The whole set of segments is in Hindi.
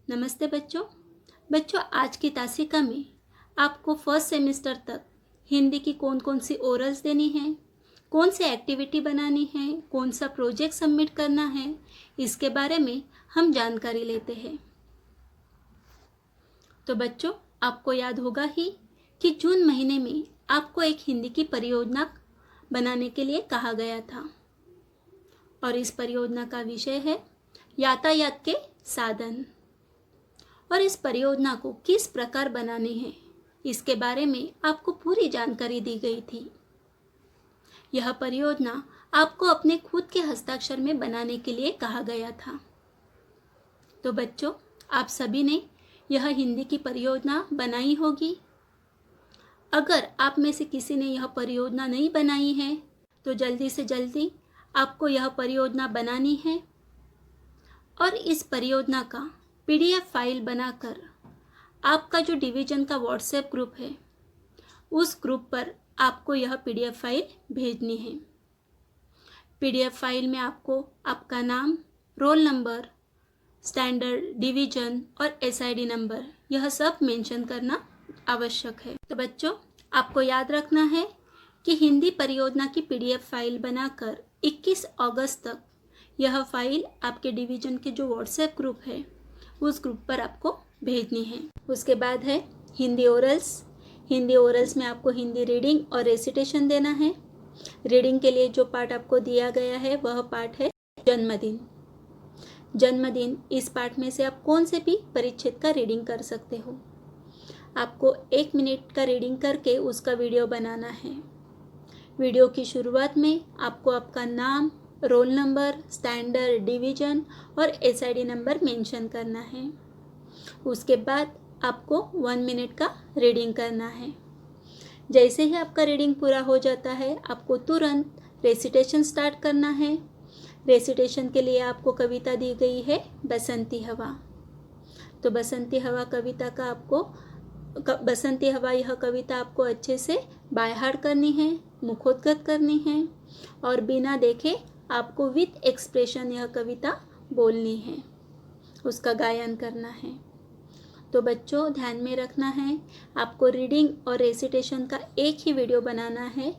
नमस्ते बच्चों। बच्चों, आज की तासिका में आपको फर्स्ट सेमेस्टर तक हिंदी की कौन कौन सी ओरल्स देनी है, कौन सी एक्टिविटी बनानी है, कौन सा प्रोजेक्ट सबमिट करना है, इसके बारे में हम जानकारी लेते हैं। तो बच्चों, आपको याद होगा ही कि जून महीने में आपको एक हिंदी की परियोजना बनाने के लिए कहा गया था और इस परियोजना का विषय है यातायात के साधन। और इस परियोजना को किस प्रकार बनानी है, इसके बारे में आपको पूरी जानकारी दी गई थी। यह परियोजना आपको अपने खुद के हस्ताक्षर में बनाने के लिए कहा गया था। तो बच्चों, आप सभी ने यह हिंदी की परियोजना बनाई होगी। अगर आप में से किसी ने यह परियोजना नहीं बनाई है तो जल्दी से जल्दी आपको यह परियोजना बनानी है और इस परियोजना का PDF फाइल बनाकर आपका जो डिवीज़न का व्हाट्सएप ग्रुप है उस ग्रुप पर आपको यह PDF फाइल भेजनी है। PDF फाइल में आपको आपका नाम, रोल नंबर, स्टैंडर्ड, डिवीज़न और SID नंबर यह सब मेंशन करना आवश्यक है। तो बच्चों, आपको याद रखना है कि हिंदी परियोजना की PDF फाइल बनाकर 21 अगस्त तक यह फाइल आपके डिवीज़न के जो व्हाट्सएप ग्रुप है उस ग्रुप पर आपको भेजनी है। उसके बाद है हिंदी ओरल्स। हिंदी ओरल्स में आपको हिंदी रीडिंग और रेसिटेशन देना है। रीडिंग के लिए जो पार्ट आपको दिया गया है वह पार्ट है जन्मदिन। जन्मदिन, इस पार्ट में से आप कौन से भी परिच्छेद का रीडिंग कर सकते हो। आपको 1 मिनट का रीडिंग करके उसका वीडियो बनाना है। वीडियो की शुरुआत में आपको आपका नाम, रोल नंबर, स्टैंडर्ड, डिवीज़न और SID नंबर मेंशन करना है। उसके बाद आपको 1 मिनट का रीडिंग करना है। जैसे ही आपका रीडिंग पूरा हो जाता है आपको तुरंत रेसिटेशन स्टार्ट करना है। रेसिटेशन के लिए आपको कविता दी गई है बसंती हवा। तो बसंती हवा यह कविता आपको अच्छे से बाय हार्ट करनी है, मुखोद्गत करनी है और बिना देखे आपको विथ एक्सप्रेशन यह कविता बोलनी है, उसका गायन करना है। तो बच्चों, ध्यान में रखना है आपको रीडिंग और रेसिटेशन का एक ही वीडियो बनाना है।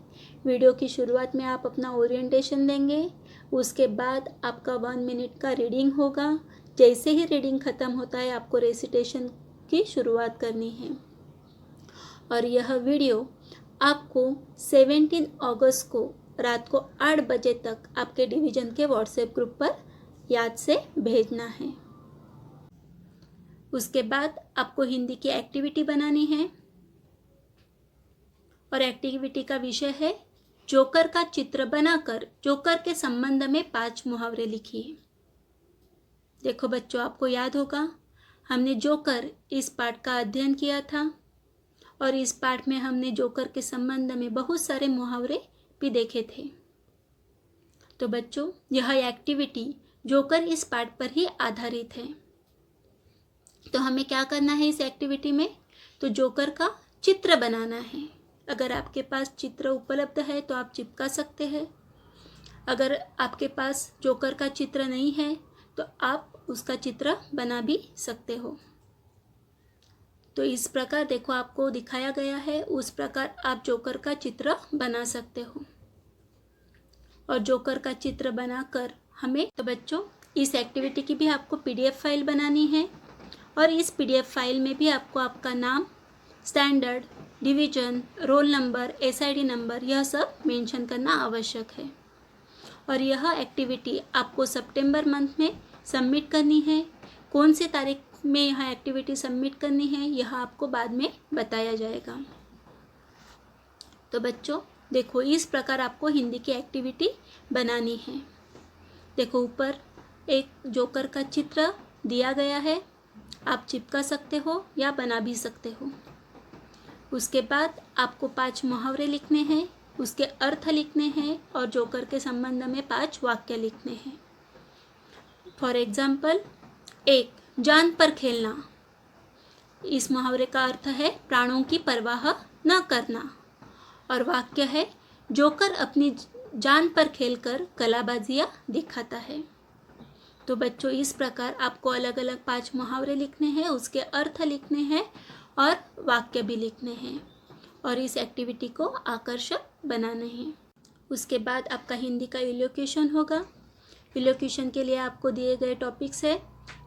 वीडियो की शुरुआत में आप अपना ओरिएंटेशन देंगे, उसके बाद आपका 1 मिनट का रीडिंग होगा। जैसे ही रीडिंग ख़त्म होता है आपको रेसिटेशन की शुरुआत करनी है और यह वीडियो आपको 17 अगस्त को रात को 8 बजे तक आपके डिवीज़न के व्हाट्सएप ग्रुप पर याद से भेजना है। उसके बाद आपको हिंदी की एक्टिविटी बनानी है और एक्टिविटी का विषय है जोकर का चित्र बनाकर जोकर के संबंध में 5 मुहावरे लिखिए। देखो बच्चों, आपको याद होगा हमने जोकर इस पाठ का अध्ययन किया था और इस पाठ में हमने जोकर के संबंध में बहुत सारे मुहावरे भी देखे थे। तो बच्चों, यह एक्टिविटी जोकर इस पाठ पर ही आधारित है। तो हमें क्या करना है इस एक्टिविटी में? तो जोकर का चित्र बनाना है। अगर आपके पास चित्र उपलब्ध है तो आप चिपका सकते हैं। अगर आपके पास जोकर का चित्र नहीं है तो आप उसका चित्र बना भी सकते हो। तो इस प्रकार देखो आपको दिखाया गया है, उस प्रकार आप जोकर का चित्र बना सकते हो और जोकर का चित्र बनाकर तो बच्चों, इस एक्टिविटी की भी आपको PDF फाइल बनानी है और इस PDF फाइल में भी आपको आपका नाम, standard, division, roll number, SID number यह सब मेंशन करना आवश्यक है। और यह एक्टिविटी आपको सितंबर मंथ में सबमिट करनी है। कौन सी तारीख में यह एक्टिविटी सबमिट करनी है यह आपको बाद में बताया जाएगा। तो बच्चों देखो, इस प्रकार आपको हिंदी की एक्टिविटी बनानी है। देखो, ऊपर एक जोकर का चित्र दिया गया है, आप चिपका सकते हो या बना भी सकते हो। उसके बाद आपको 5 मुहावरे लिखने हैं, उसके अर्थ लिखने हैं और जोकर के संबंध में 5 वाक्य लिखने हैं। फॉर एग्जाम्पल, 1, जान पर खेलना। इस मुहावरे का अर्थ है प्राणों की परवाह न करना और वाक्य है जोकर अपनी जान पर खेलकर कलाबाजियाँ दिखाता है। तो बच्चों इस प्रकार आपको अलग अलग 5 मुहावरे लिखने हैं, उसके अर्थ लिखने हैं और वाक्य भी लिखने हैं और इस एक्टिविटी को आकर्षक बनाना है। उसके बाद आपका हिंदी का इलोक्यूशन होगा। इलोक्यूशन के लिए आपको दिए गए टॉपिक्स है,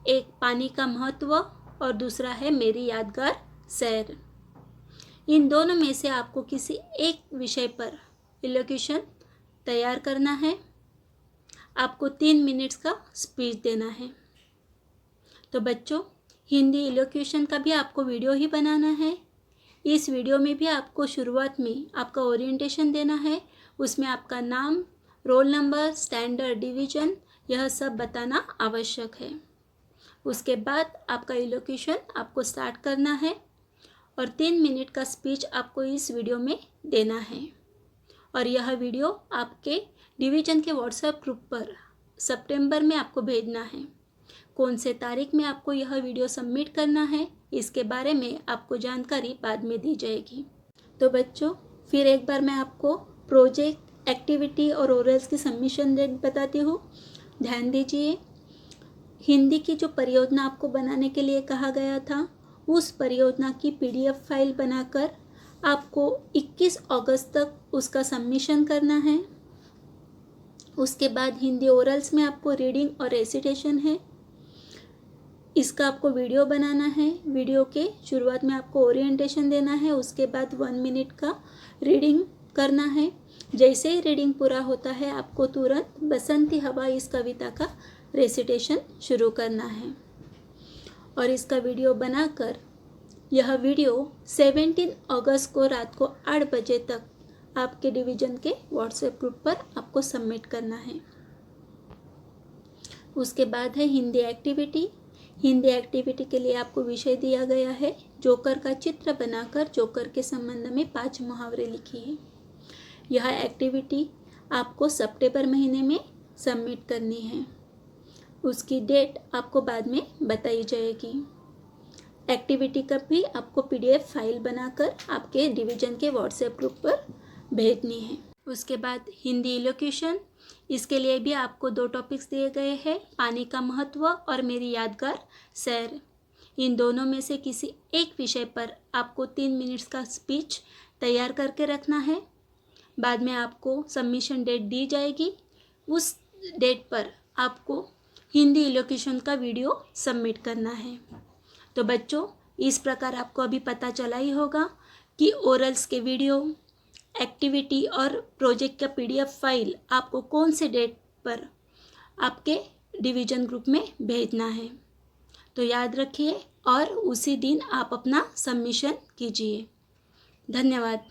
एक पानी का महत्व और दूसरा है मेरी यादगार सैर। इन दोनों में से आपको किसी एक विषय पर इलोक्यूशन तैयार करना है। आपको 3 मिनट्स का स्पीच देना है। तो बच्चों हिंदी इलोक्यूशन का भी आपको वीडियो ही बनाना है। इस वीडियो में भी आपको शुरुआत में आपका ओरिएंटेशन देना है, उसमें आपका नाम, रोल नंबर, स्टैंडर्ड, डिवीजन यह सब बताना आवश्यक है। उसके बाद आपका इलोक्यूशन आपको स्टार्ट करना है और 3 मिनट का स्पीच आपको इस वीडियो में देना है और यह वीडियो आपके डिवीजन के व्हाट्सएप ग्रुप पर सितंबर में आपको भेजना है। कौन से तारीख में आपको यह वीडियो सबमिट करना है इसके बारे में आपको जानकारी बाद में दी जाएगी। तो बच्चों फिर एक बार मैं आपको प्रोजेक्ट, एक्टिविटी और ओरल्स की सबमिशन डेट बताती हूँ। ध्यान दीजिए, हिंदी की जो परियोजना आपको बनाने के लिए कहा गया था उस परियोजना की PDF फाइल बनाकर आपको 21 अगस्त तक उसका सबमिशन करना है। उसके बाद हिंदी ओरल्स में आपको रीडिंग और रेसिटेशन है, इसका आपको वीडियो बनाना है। वीडियो के शुरुआत में आपको ओरिएंटेशन देना है, उसके बाद 1 मिनट का रीडिंग करना है। जैसे ही रीडिंग पूरा होता है आपको तुरंत बसंती हवा इस कविता का रेसिटेशन शुरू करना है और इसका वीडियो बनाकर यह वीडियो 17 अगस्त को रात को 8 बजे तक आपके डिवीजन के व्हाट्सएप ग्रुप पर आपको सबमिट करना है। उसके बाद है हिंदी एक्टिविटी। हिंदी एक्टिविटी के लिए आपको विषय दिया गया है जोकर का चित्र बनाकर जोकर के संबंध में 5 मुहावरे लिखिए। यह एक्टिविटी आपको सितंबर महीने में सबमिट करनी है, उसकी डेट आपको बाद में बताई जाएगी। एक्टिविटी का भी आपको PDF फाइल बनाकर आपके डिवीजन के व्हाट्सएप ग्रुप पर भेजनी है। उसके बाद हिंदी इलोक्यूशन, इसके लिए भी आपको 2 टॉपिक्स दिए गए हैं, पानी का महत्व और मेरी यादगार सैर। इन दोनों में से किसी एक विषय पर आपको 3 मिनट्स का स्पीच तैयार करके रखना है। बाद में आपको सबमिशन डेट दी जाएगी, उस डेट पर आपको हिंदी इलोक्यूशन का वीडियो सबमिट करना है। तो बच्चों इस प्रकार आपको अभी पता चला ही होगा कि ओरल्स के वीडियो, एक्टिविटी और प्रोजेक्ट का PDF फाइल आपको कौन से डेट पर आपके डिवीजन ग्रुप में भेजना है। तो याद रखिए और उसी दिन आप अपना सबमिशन कीजिए। धन्यवाद।